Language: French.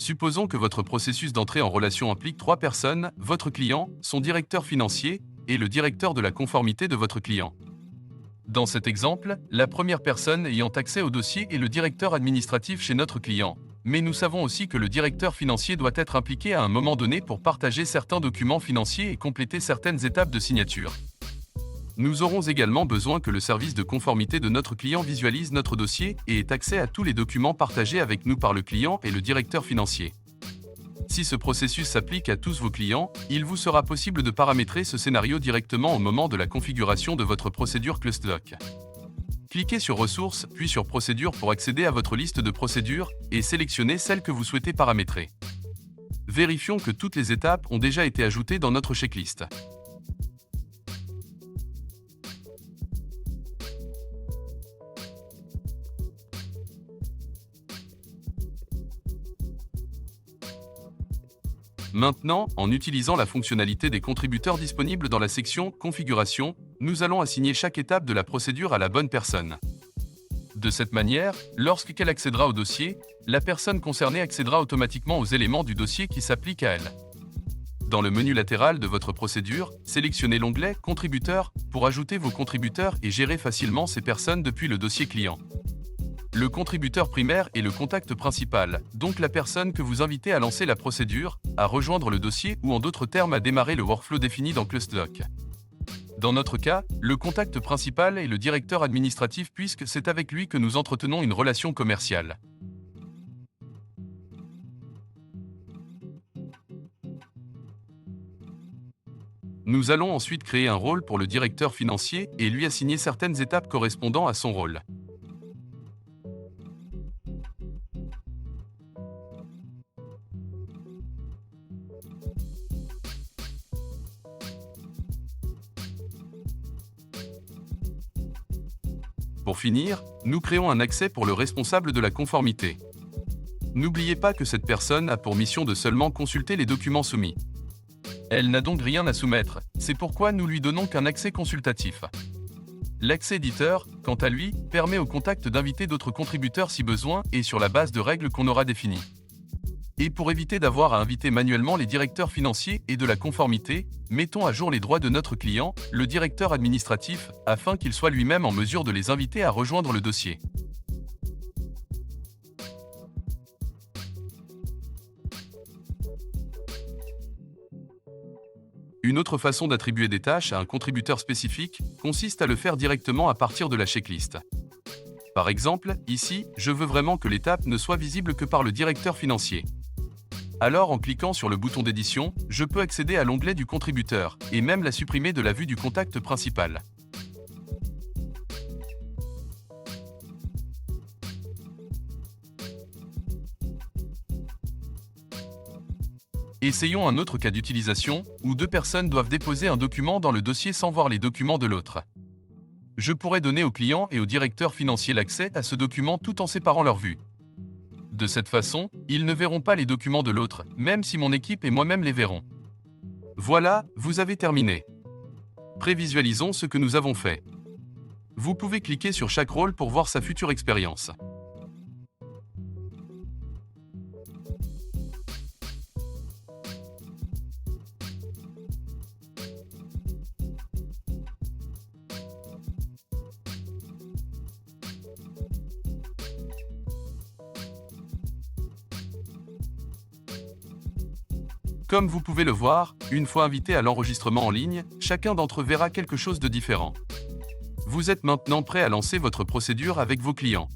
Supposons que votre processus d'entrée en relation implique 3 personnes, votre client, son directeur financier et le directeur de la conformité de votre client. Dans cet exemple, la première personne ayant accès au dossier est le directeur administratif chez notre client. Mais nous savons aussi que le directeur financier doit être impliqué à un moment donné pour partager certains documents financiers et compléter certaines étapes de signature. Nous aurons également besoin que le service de conformité de notre client visualise notre dossier et ait accès à tous les documents partagés avec nous par le client et le directeur financier. Si ce processus s'applique à tous vos clients, il vous sera possible de paramétrer ce scénario directement au moment de la configuration de votre procédure ClustDoc. Cliquez sur Ressources, puis sur Procédures pour accéder à votre liste de procédures et sélectionnez celle que vous souhaitez paramétrer. Vérifions que toutes les étapes ont déjà été ajoutées dans notre checklist. Maintenant, en utilisant la fonctionnalité des contributeurs disponible dans la section Configuration, nous allons assigner chaque étape de la procédure à la bonne personne. De cette manière, lorsqu'elle accédera au dossier, la personne concernée accédera automatiquement aux éléments du dossier qui s'appliquent à elle. Dans le menu latéral de votre procédure, sélectionnez l'onglet Contributeurs pour ajouter vos contributeurs et gérer facilement ces personnes depuis le dossier client. Le contributeur primaire est le contact principal, donc la personne que vous invitez à lancer la procédure, à rejoindre le dossier ou en d'autres termes à démarrer le workflow défini dans ClustDoc. Dans notre cas, le contact principal est le directeur administratif puisque c'est avec lui que nous entretenons une relation commerciale. Nous allons ensuite créer un rôle pour le directeur financier et lui assigner certaines étapes correspondant à son rôle. Pour finir, nous créons un accès pour le responsable de la conformité. N'oubliez pas que cette personne a pour mission de seulement consulter les documents soumis. Elle n'a donc rien à soumettre, c'est pourquoi nous lui donnons qu'un accès consultatif. L'accès éditeur, quant à lui, permet au contact d'inviter d'autres contributeurs si besoin et sur la base de règles qu'on aura définies. Et pour éviter d'avoir à inviter manuellement les directeurs financiers et de la conformité, mettons à jour les droits de notre client, le directeur administratif, afin qu'il soit lui-même en mesure de les inviter à rejoindre le dossier. Une autre façon d'attribuer des tâches à un contributeur spécifique consiste à le faire directement à partir de la checklist. Par exemple, ici, je veux vraiment que l'étape ne soit visible que par le directeur financier. Alors en cliquant sur le bouton d'édition, je peux accéder à l'onglet du contributeur, et même la supprimer de la vue du contact principal. Essayons un autre cas d'utilisation, où 2 personnes doivent déposer un document dans le dossier sans voir les documents de l'autre. Je pourrais donner au client et au directeur financier l'accès à ce document tout en séparant leur vue. De cette façon, ils ne verront pas les documents de l'autre, même si mon équipe et moi-même les verrons. Voilà, vous avez terminé. Prévisualisons ce que nous avons fait. Vous pouvez cliquer sur chaque rôle pour voir sa future expérience. Comme vous pouvez le voir, une fois invité à l'enregistrement en ligne, chacun d'entre eux verra quelque chose de différent. Vous êtes maintenant prêt à lancer votre procédure avec vos clients.